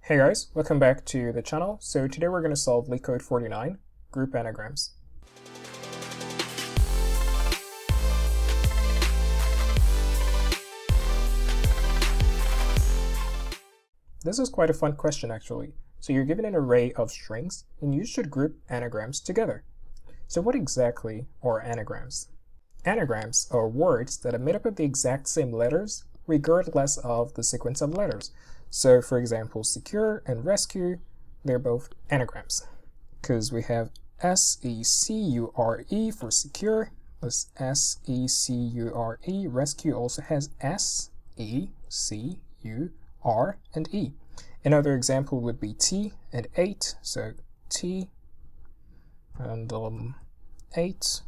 Hey guys, welcome back to the channel. So today we're going to solve LeetCode 49, group anagrams. This is quite a fun question actually. So you're given an array of strings and you should group anagrams together. So what exactly are anagrams? Anagrams are words that are made up of the exact same letters regardless of the sequence of letters. So for example, secure and rescue, they're both anagrams because we have S-E-C-U-R-E for secure, plus S-E-C-U-R-E. Rescue also has S-E-C-U-R and E. Another example would be T and 8, so T and 8.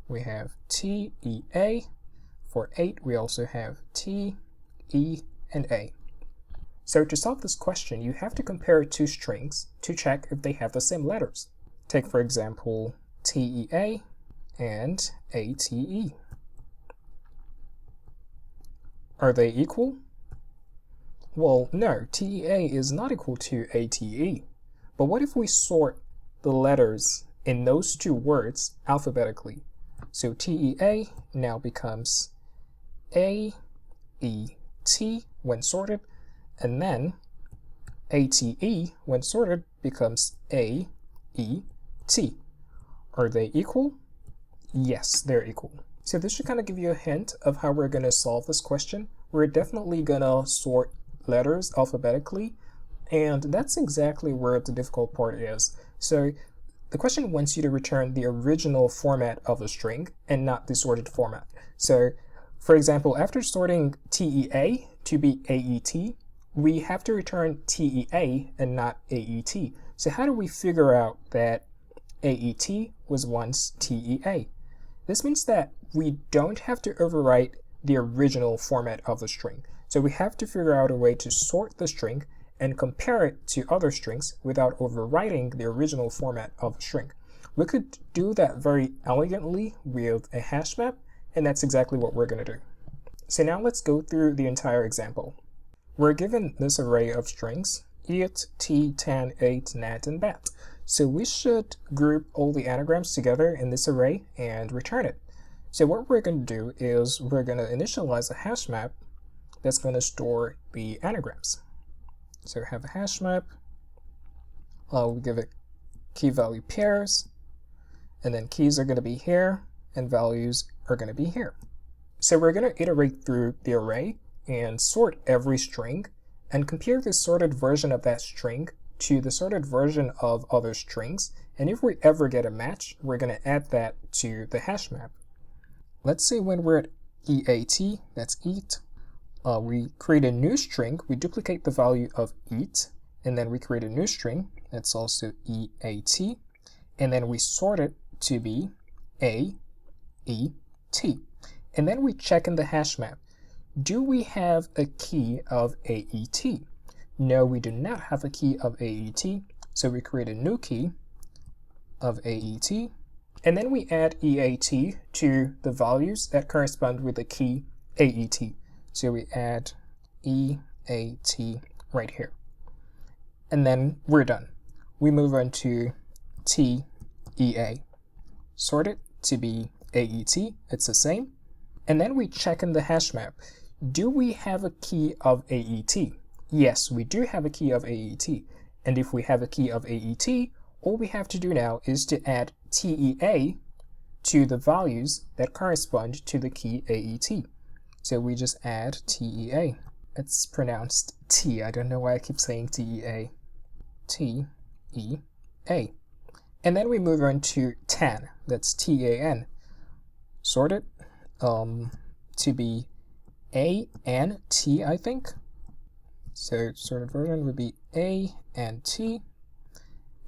We have T-E-A. For 8, we also have T, E, and A. So to solve this question, you have to compare two strings to check if they have the same letters. Take, for example, TEA and ATE. Are they equal? Well, no, TEA is not equal to ATE. But what if we sort the letters in those two words alphabetically? So TEA now becomes AET when sorted, and then ATE when sorted becomes AET. Are they equal? Yes, they're equal. So this should kind of give you a hint of how we're going to solve this question. We're definitely going to sort letters alphabetically, and that's exactly where the difficult part is. So the question wants you to return the original format of a string and not the sorted format. So for example, after sorting TEA to be AET, we have to return TEA and not AET. So how do we figure out that AET was once TEA? This means that we don't have to overwrite the original format of the string. So we have to figure out a way to sort the string and compare it to other strings without overwriting the original format of the string. We could do that very elegantly with a hash map, and that's exactly what we're going to do. So now let's go through the entire example. We're given this array of strings, eat, tea, tan, ate, nat, and bat. So we should group all the anagrams together in this array and return it. So what we're going to do is we're going to initialize a hash map that's going to store the anagrams. So we have a hash map, we give it key value pairs, and then keys are going to be here, and values are going to be here. So we're going to iterate through the array and sort every string and compare the sorted version of that string to the sorted version of other strings. And if we ever get a match, we're going to add that to the hash map. Let's say when we're at EAT, that's eat, we create a new string, we duplicate the value of eat, and then we create a new string, that's also EAT, and then we sort it to be AET. And then we check in the hash map. Do we have a key of AET? No, we do not have a key of AET, so we create a new key of AET, and then we add EAT to the values that correspond with the key AET. So we add EAT right here. And then we're done. We move on to TEA. Sort it to be AET, it's the same. And then we check in the hash map. Do we have a key of AET? Yes, we do have a key of AET. And if we have a key of AET, all we have to do now is to add TEA to the values that correspond to the key AET. So we just add TEA. It's pronounced T. I don't know why I keep saying TEA. TEA. And then we move on to tan. That's TAN. Sort it to be ANT, I think. So sorted version would be ANT.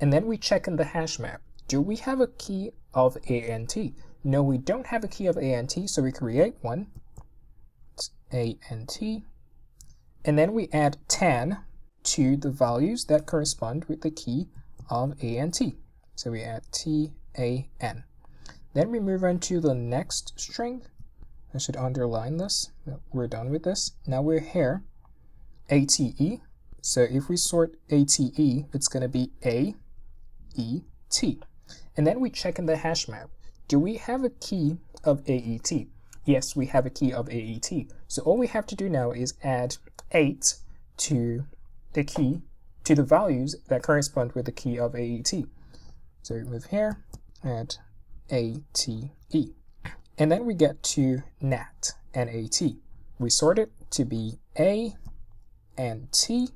And then we check in the hash map. Do we have a key of ANT? No, we don't have a key of ANT, so we create one. It's ANT. And then we add tan to the values that correspond with the key of ANT. So we add TAN. Then we move on to the next string. I should underline this. We're done with this. Now we're here. ATE. So if we sort ATE, it's going to be AET. And then we check in the hash map. Do we have a key of AET? Yes, we have a key of AET. So all we have to do now is add 8 to the key, to the values that correspond with the key of AET. So we move here, add ATE. And then we get to NAT, N-A-T. We sort it to be A and T,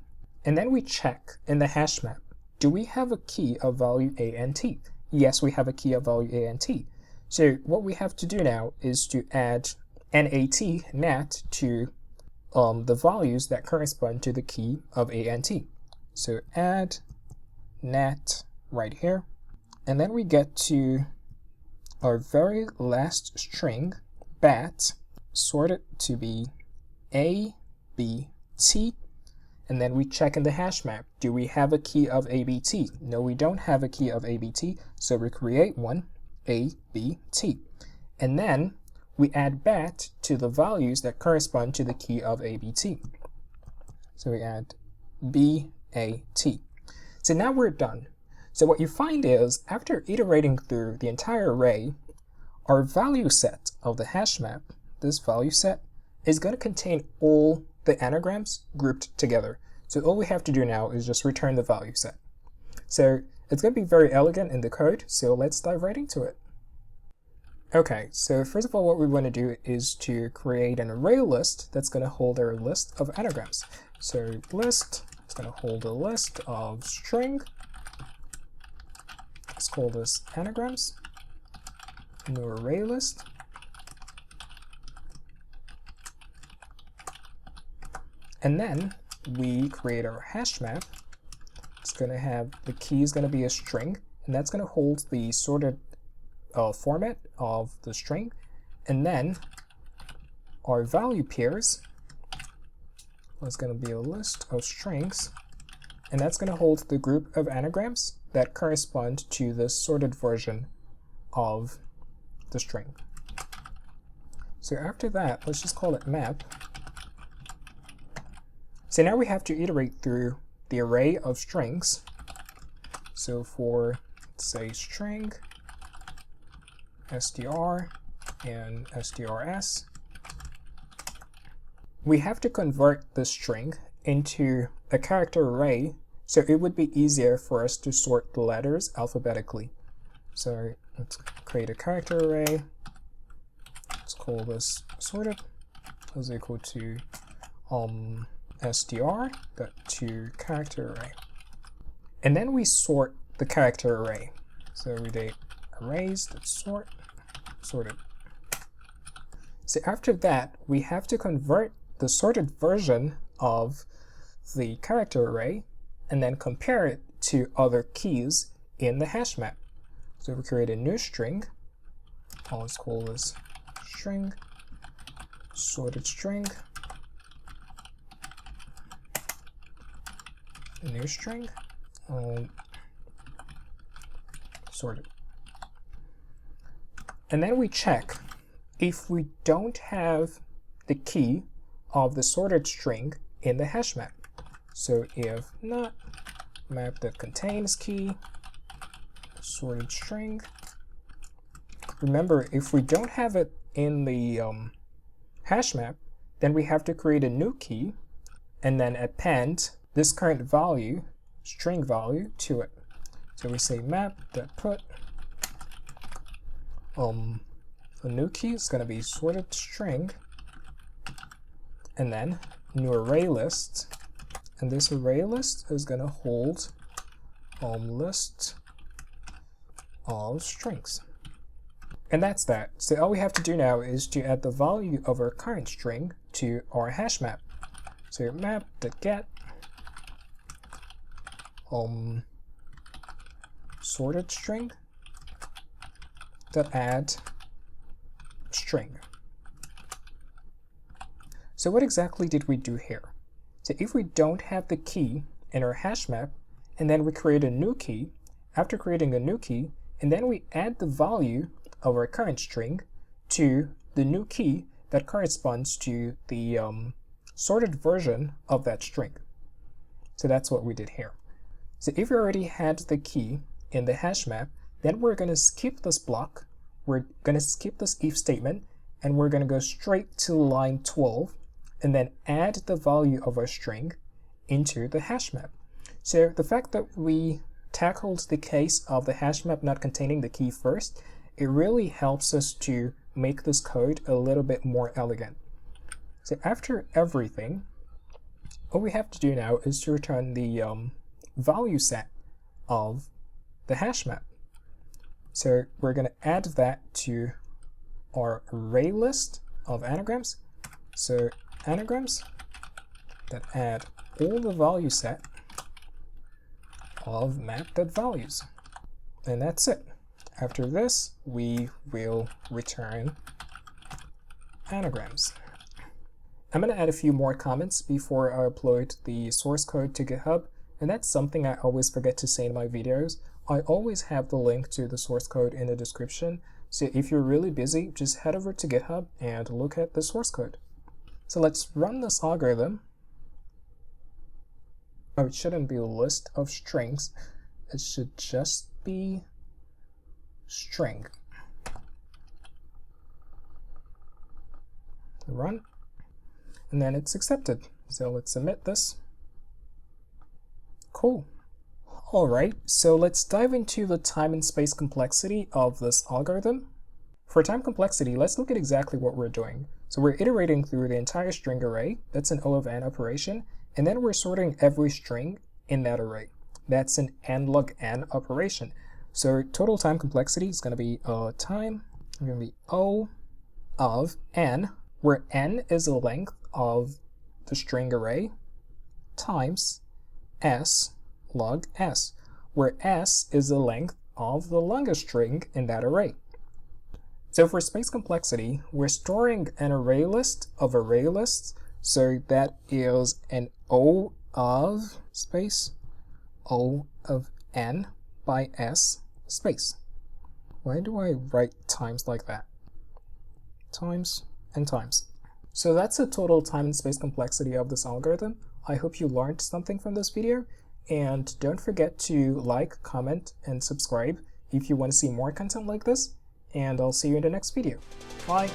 and then we check in the hash map. Do we have a key of value A and T? Yes, we have a key of value A and T. So what we have to do now is to add NAT, NAT, to the values that correspond to the key of A and T. So add NAT right here, and then we get to our very last string, bat, sort it to be A, B, T, and then we check in the hash map. Do we have a key of ABT? No, we don't have a key of ABT, so we create one, ABT. And then we add bat to the values that correspond to the key of ABT. So we add BAT. So now we're done. So what you find is, after iterating through the entire array, our value set of the hash map, this value set, is going to contain all the anagrams grouped together. So all we have to do now is just return the value set. So it's going to be very elegant in the code, so let's dive right into it. Okay, so first of all, what we want to do is to create an array list that's going to hold our list of anagrams. So list is going to hold a list of string. Let's call this anagrams. New array list. And then we create our hash map. It's going to have, the key is going to be a string, and that's going to hold the sorted format of the string. And then our value pairs is going to be a list of strings, and that's going to hold the group of anagrams that correspond to the sorted version of the string. So after that, let's just call it map. So now we have to iterate through the array of strings. So for, let's say, string, str, and strs, we have to convert the string into a character array, so it would be easier for us to sort the letters alphabetically. So let's create a character array. Let's call this sorted is equal to str.to character array. And then we sort the character array. So we do arrays.sort, sorted. So after that, we have to convert the sorted version of the character array and then compare it to other keys in the hash map. So we create a new string. Let's call this string, sorted string, a new string, sorted. And then we check if we don't have the key of the sorted string in the hash map. So if not, map that contains key, sorted string. Remember, if we don't have it in the hash map, then we have to create a new key and then append this current value, string value, to it. So we say map.put a new key is going to be sorted string, and then new array list, and this array list is going to hold list of strings. And that's that. So all we have to do now is to add the value of our current string to our hash map. So your map.get sorted string dot add string. So what exactly did we do here? So if we don't have the key in our hash map, and then we create a new key, after creating a new key, and then we add the value of our current string to the new key that corresponds to the sorted version of that string. So that's what we did here. So if we already had the key in the hash map, then we're going to skip this block. We're going to skip this if statement, and we're going to go straight to line 12 and then add the value of our string into the hash map. So the fact that we tackled the case of the hash map not containing the key first, it really helps us to make this code a little bit more elegant. So after everything, all we have to do now is to return the value set of the hash map. So we're going to add that to our array list of anagrams. So anagrams that add all the value set of map.values. And that's it. After this, we will return anagrams. I'm going to add a few more comments before I upload the source code to GitHub, and that's something I always forget to say in my videos. I always have the link to the source code in the description, so if you're really busy, just head over to GitHub and look at the source code. So let's run this algorithm. Oh, it shouldn't be a list of strings. It should just be string. Run. And then it's accepted. So let's submit this. Cool. Alright, so let's dive into the time and space complexity of this algorithm. For time complexity, let's look at exactly what we're doing. So we're iterating through the entire string array. That's an O of n operation. And then we're sorting every string in that array. That's an n log n operation. So total time complexity is going to be going to be O of n, where n is the length of the string array, times s log s, where s is the length of the longest string in that array. So for space complexity, we're storing an array list of array lists, so that is an O of space, O of n by s space. Why do I write times like that? Times and times. So that's the total time and space complexity of this algorithm. I hope you learned something from this video, and don't forget to like, comment, and subscribe if you want to see more content like this, and I'll see you in the next video. Bye!